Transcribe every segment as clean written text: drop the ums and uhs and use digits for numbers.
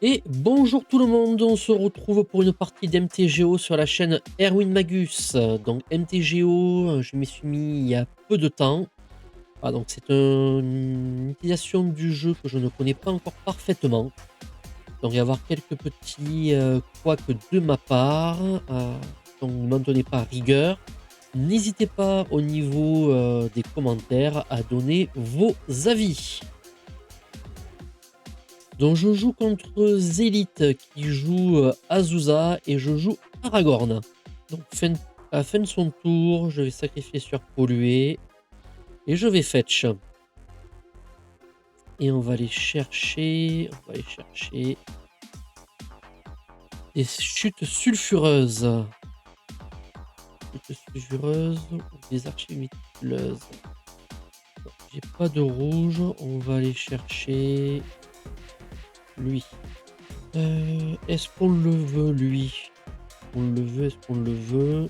Et bonjour tout le monde, on se retrouve pour une partie d'MTGO sur la chaîne Erwin Magus. Donc MTGO, je m'y suis mis il y a peu de temps. Ah, donc c'est une utilisation du jeu que je ne connais pas encore parfaitement. Donc il va y avoir quelques petits couacs de ma part. Donc ne m'en donnez pas rigueur. N'hésitez pas au niveau des commentaires à donner vos avis. Donc je joue contre Zélith qui joue Azusa et je joue Aragorn. Donc à la fin de son tour, je vais sacrifier sur polluer et je vais fetch. Et on va aller chercher des chutes sulfureuses. Chutes sulfureuses ou des archives méticuleuses. J'ai pas de rouge, on va aller chercher lui. Est-ce qu'on le veut lui? On le veut, est-ce qu'on le veut?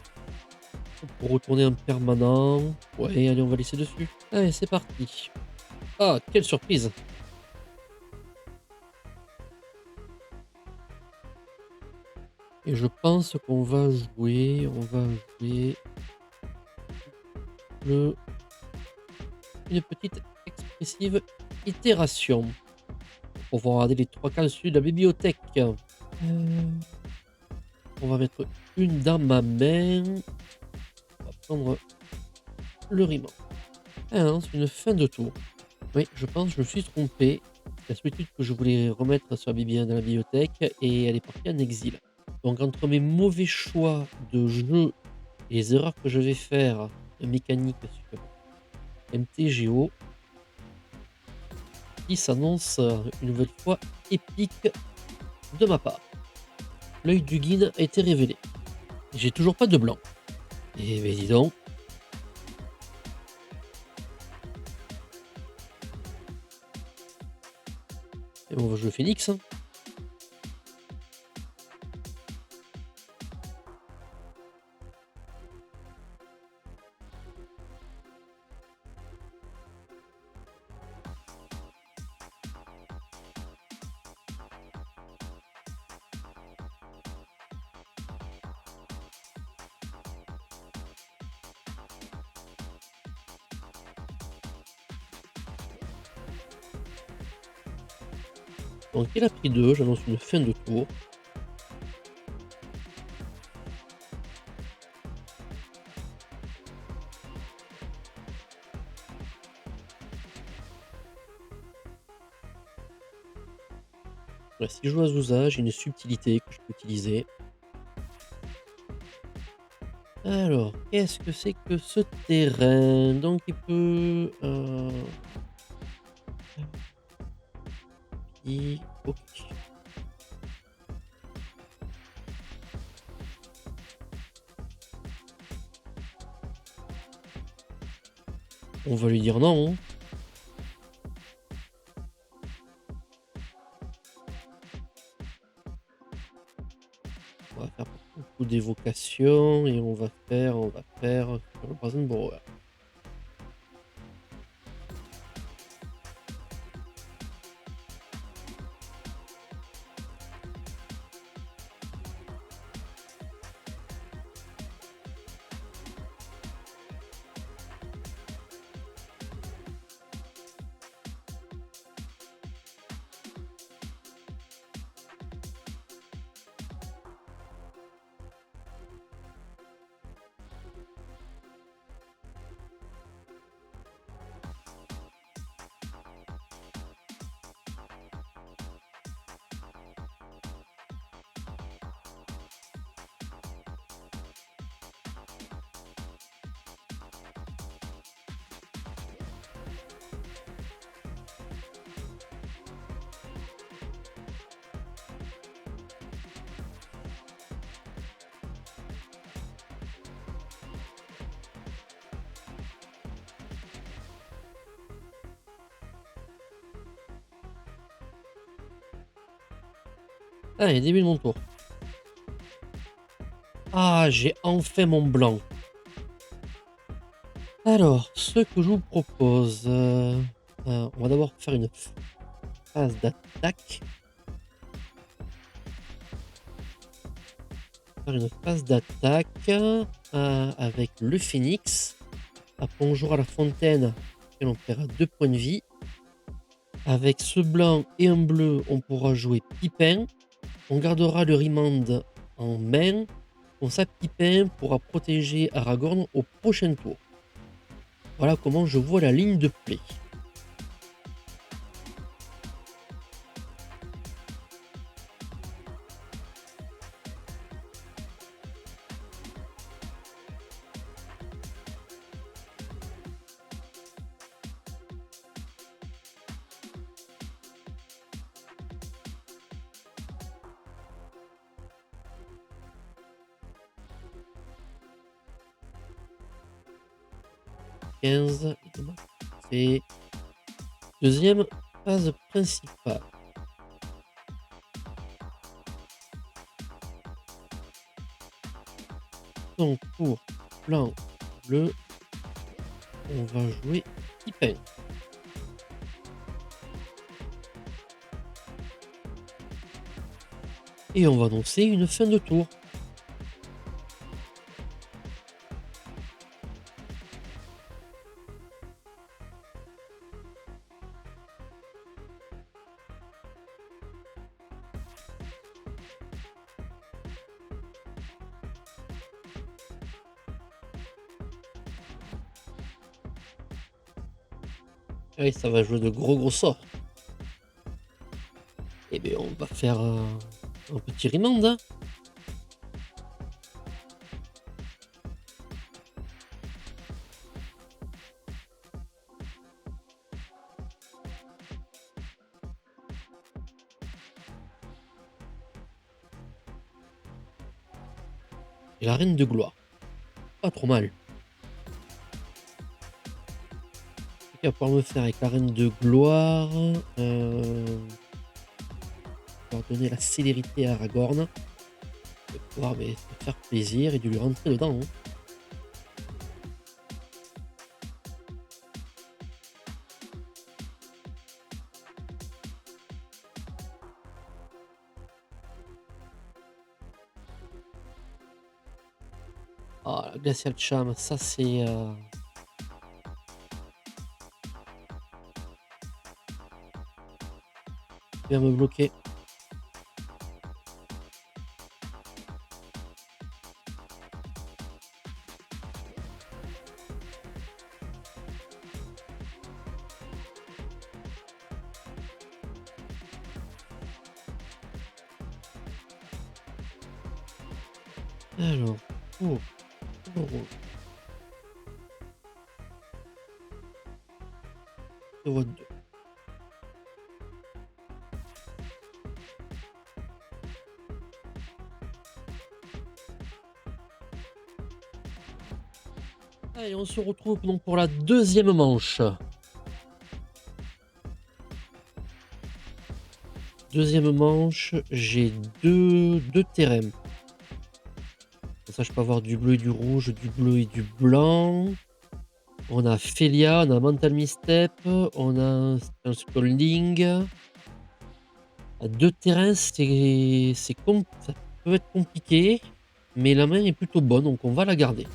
Pour retourner en permanent. Ouais, allez, on va laisser dessus. Allez, c'est parti. Ah, quelle surprise! Et je pense qu'on va jouer le une petite expressive itération. Pour pouvoir regarder les 3 cases dessus de la bibliothèque. On va mettre une dans ma main. On va prendre le riment. Ah non, c'est une fin de tour. Oui, je pense que je me suis trompé. La solitude que je voulais remettre sur dans la bibliothèque et elle est partie en exil. Donc entre mes mauvais choix de jeu et les erreurs que je vais faire de mécanique sur MTGO, qui s'annonce une nouvelle fois épique de ma part. L'œil du guide a été révélé. J'ai toujours pas de blanc. Et ben dis donc. Et on va jouer Phoenix. Hein. Donc il a pris 2, j'annonce une fin de tour. Voilà, si je joue Azusa, j'ai une subtilité que je peux utiliser. Alors, qu'est-ce que c'est que ce terrain? Donc il peut... OK. On va lui dire non, hein. On va faire beaucoup d'évocation et on va faire sur le Brazen Borrower. Allez, début de mon tour. Ah, j'ai enfin mon blanc. Alors, ce que je vous propose, on va d'abord faire une phase d'attaque. faire une phase d'attaque avec le phénix. Après, on jouera la fontaine, et on paiera 2 points de vie. Avec ce blanc et un bleu, on pourra jouer Pipin. On gardera le Remand en main. Comme ça, Pipin pourra protéger Aragorn au prochain tour. Voilà comment je vois la ligne de play. 15. C'est deuxième phase principale. Donc pour blanc, bleu, on va jouer Pipin. Et on va annoncer une fin de tour. Ah oui, ça va jouer de gros sorts. Eh bien, on va faire un petit remand, hein. Et la reine de gloire. Pas trop mal. Ce qu'il va pouvoir me faire avec la reine de gloire. Pouvoir donner la célérité à Aragorn. De pouvoir se faire plaisir et de lui rentrer dedans, hein. Ah, la Glacial Charm, ça c'est... il va me bloquer. Alors, pour le rôle, je vois deux. Allez, on se retrouve donc pour la deuxième manche. Deuxième manche, j'ai deux terrains. Comme ça, je peux avoir du bleu et du rouge, du bleu et du blanc. On a Felia, on a Mental Misstep, on a un Scolding. À deux terrains, ça peut être compliqué, mais la main est plutôt bonne, donc on va la garder.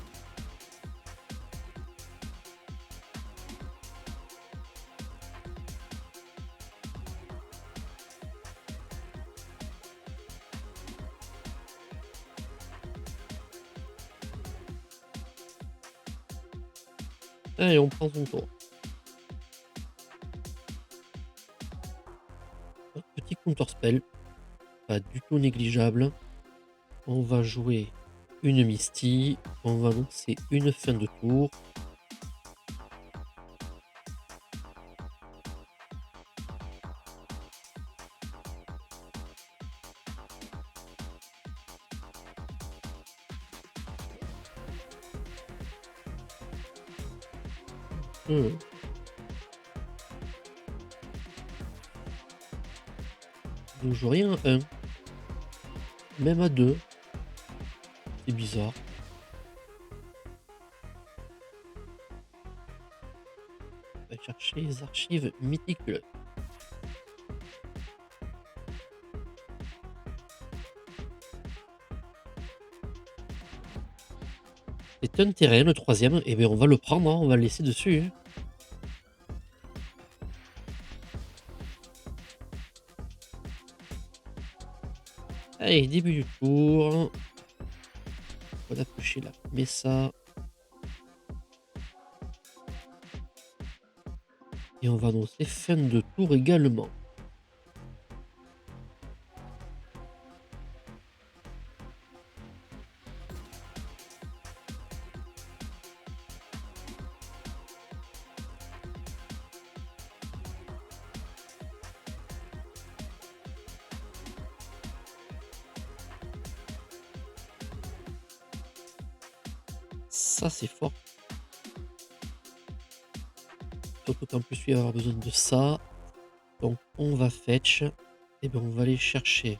Allez, on prend son tour. Un petit counterspell, pas du tout négligeable. On va jouer une Misty, on va lancer une fin de tour. Hmm. Donc je rien à 1, même à 2. C'est bizarre. On va chercher les archives méticuleuses. C'est un terrain, le troisième. Et bien on va le prendre, hein, on va le laisser dessus, hein. Allez, début du tour. On a pêché la Mesa. Et on va annoncer fin de tour également. Ça, c'est fort. Surtout qu'en plus, il va avoir besoin de ça. Donc, on va fetch. Et bien, on va aller chercher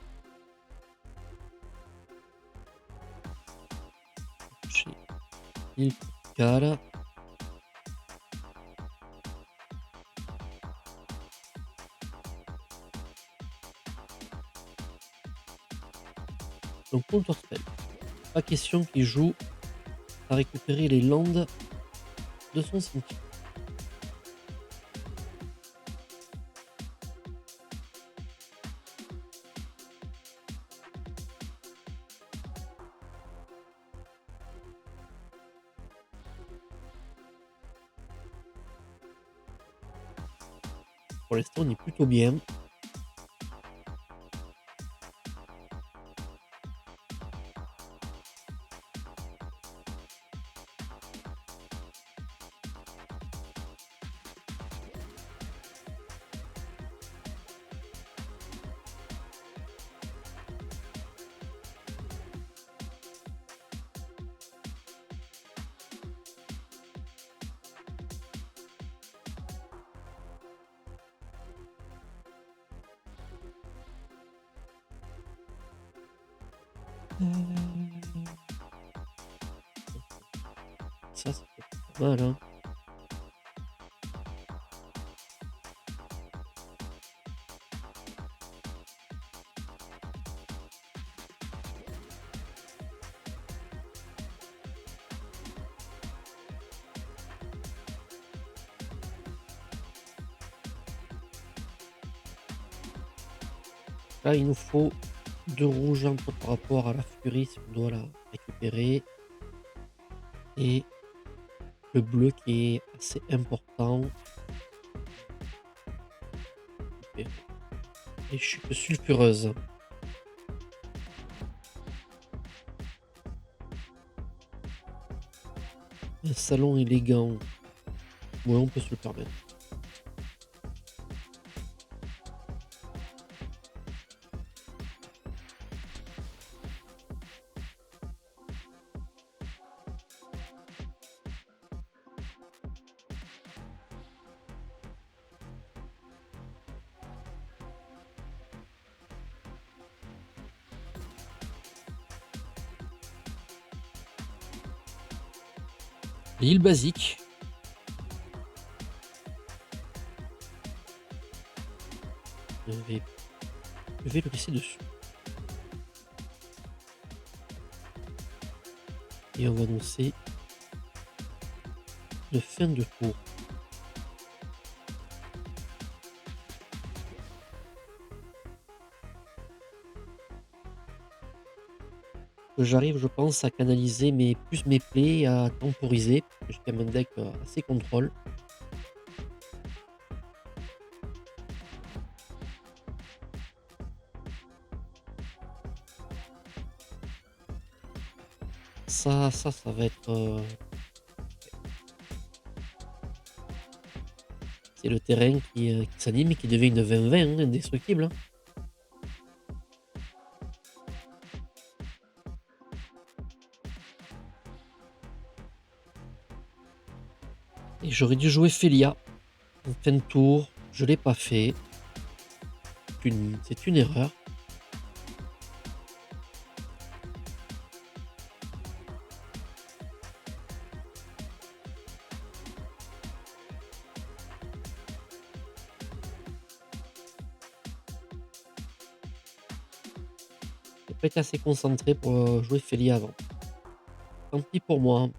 chez l'île tropicale. Donc, Counterspell. Pas question qu'il joue à récupérer les landes de son cimetière. Pour l'instant, on est plutôt bien. Ça, c'est pas mal, hein. Là, il nous faut 2 rouges en par rapport à la furie si on doit la récupérer. Et le bleu qui est assez important. Et chute sulfureuse. Un salon élégant. Ouais, on peut se le permettre. L'île basique. Je vais le laisser dessus. Et on va annoncer de fin de tour. J'arrive, je pense, à canaliser plus mes plaies, à temporiser. J'ai quand même un deck assez contrôle. Ça va être. C'est le terrain qui s'anime et qui devient une 20-20, hein, indestructible, hein. Et j'aurais dû jouer Félia en fin de tour. Je l'ai pas fait. C'est une erreur. J'ai pas été assez concentré pour jouer Félia avant. Tant pis pour moi.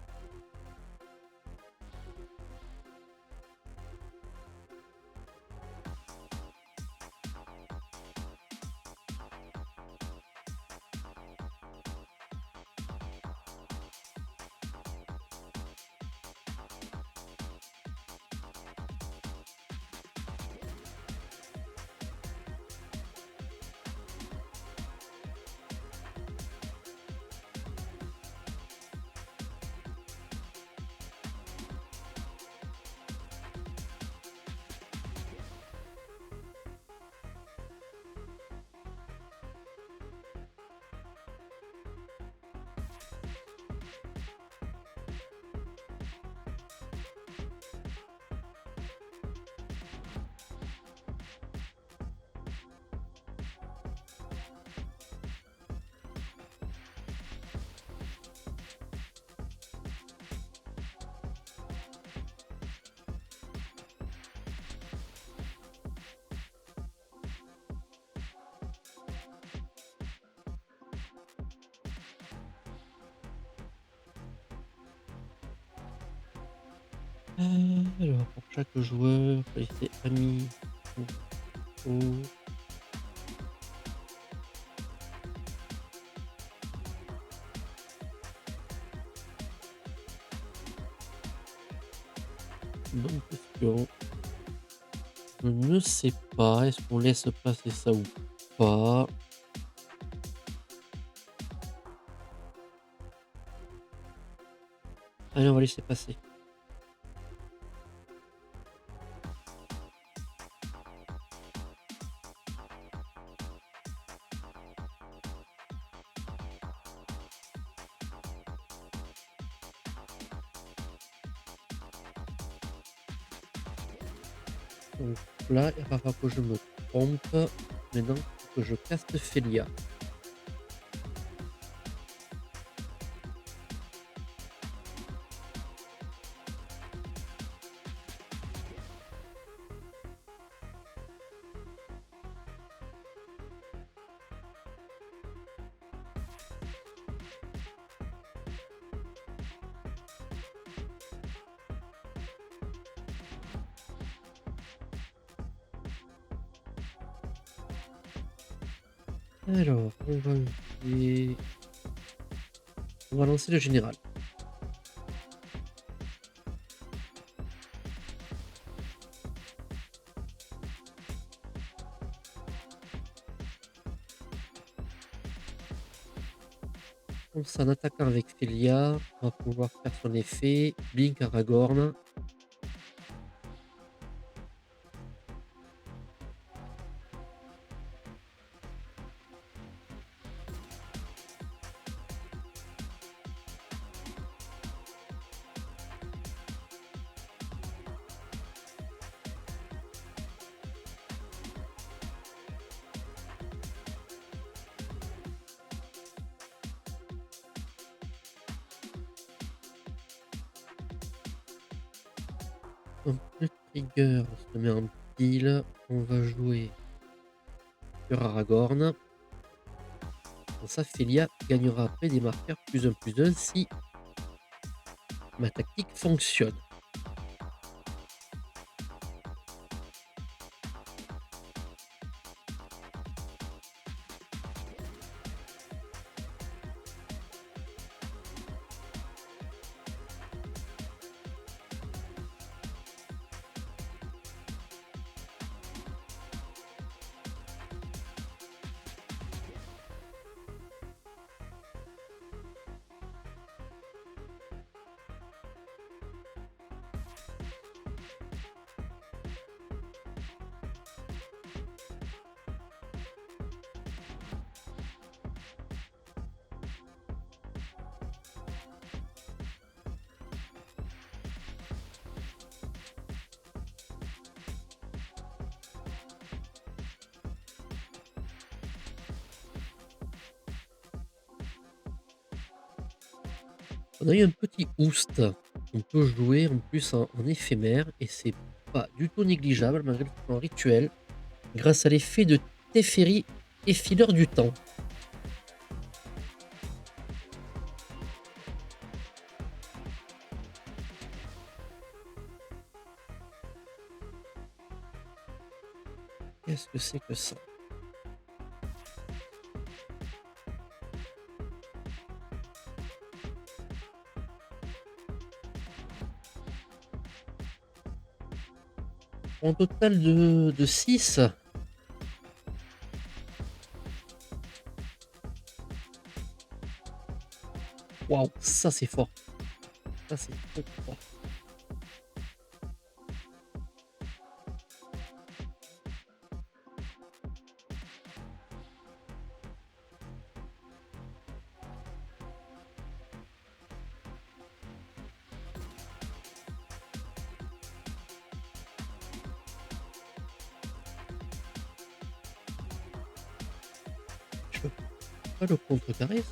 Alors pour chaque joueur, choisissez ami ou oh, bonne question. Je ne sais pas, est-ce qu'on laisse passer ça ou pas? Allez, on va laisser passer. Donc là, il va falloir que je me trompe. Maintenant, il faut que je caste Félia. Alors, on va lancer le général. Donc, en attaquant avec Félia, on va pouvoir faire son effet. Blink Aragorn. Donc, le trigger se met en pile. On va jouer sur Aragorn. Dans ça, Félia gagnera après des marqueurs +1/+1 si ma tactique fonctionne. On a eu un petit Oust qu'on peut jouer en plus en éphémère et c'est pas du tout négligeable malgré son rituel grâce à l'effet de Teferi et fileur du temps. Qu'est-ce que c'est que ça? Un total de 6. Waouh, ça c'est fort. Ça c'est trop fort. Je peux pas le contrecarrer ça?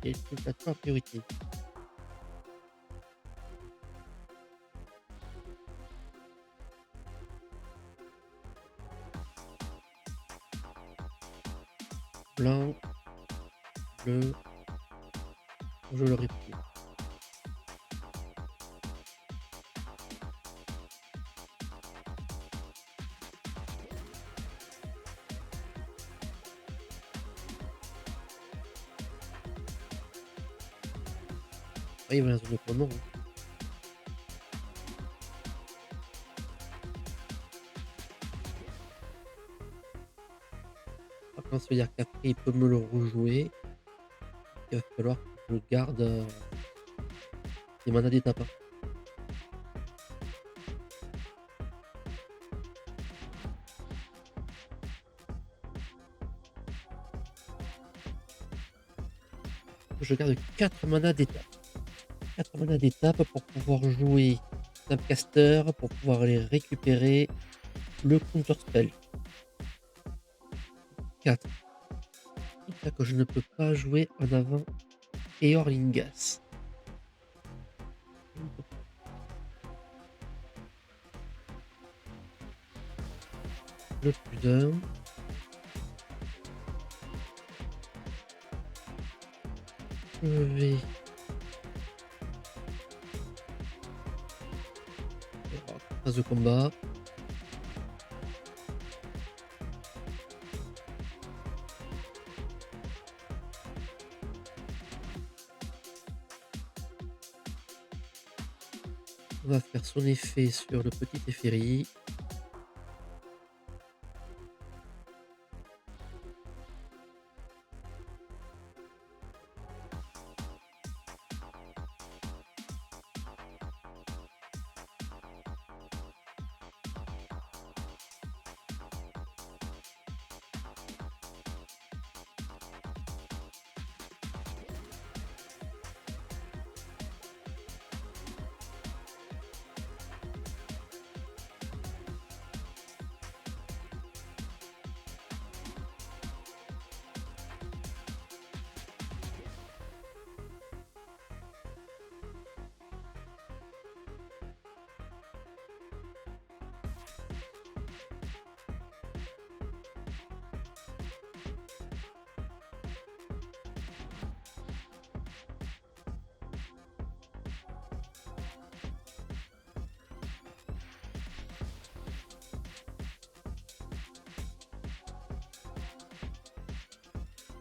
Et c'est à toi priorité. blanc, bleu, je l'aurais pris. Ah, il va dans la zone de commandement, hein. Par contre, ça veut dire qu'après, il peut me le rejouer. Il va falloir que je garde, des manas d'étape, hein. Je garde 4 manas d'étape. 4 manas d'étape pour pouvoir jouer Snapcaster, pour pouvoir aller récupérer le counter spell. 4. C'est que je ne peux pas jouer en avant Eorlingas. Je ne peux pas. Le plus d'un. Je vais phase de combat. On va faire son effet sur le petit Teferi.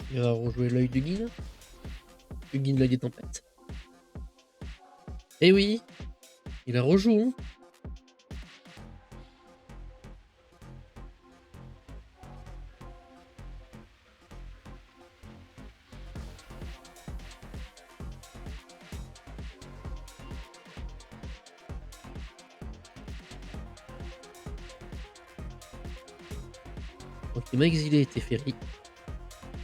Il va rejouer l'œil du guide. Le guide l'œil des tempêtes. Eh oui, il la rejoue, hein. Donc il m'a exilé Teferi.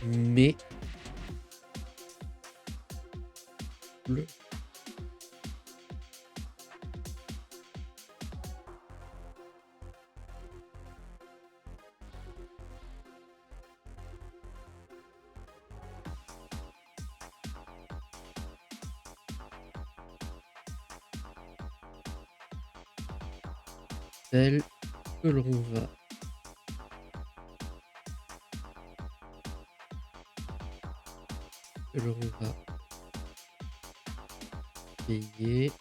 Mais le tel que l'on va payer.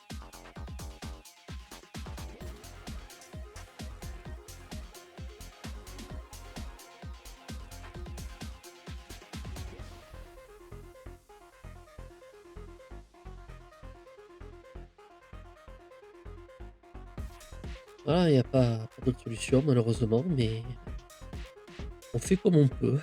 Voilà, il y a pas d'autre solution malheureusement, mais on fait comme on peut.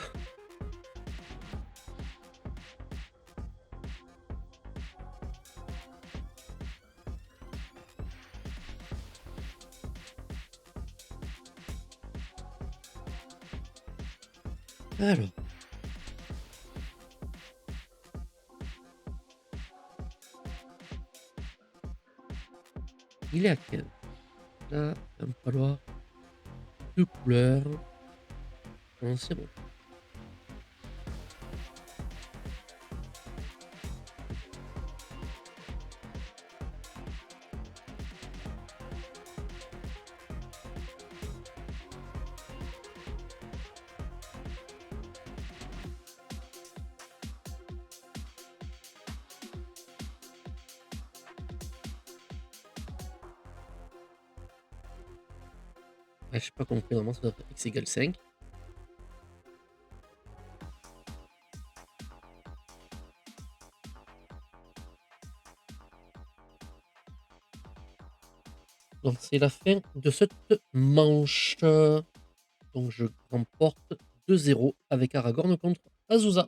Alors, il est à 15. Là, il va me falloir 2 couleurs. Non, c'est bon. Ah, j'ai pas compris, normalement ça doit être x égale 5. Donc c'est la fin de cette manche. Donc je remporte 2-0 avec Aragorn contre Azusa.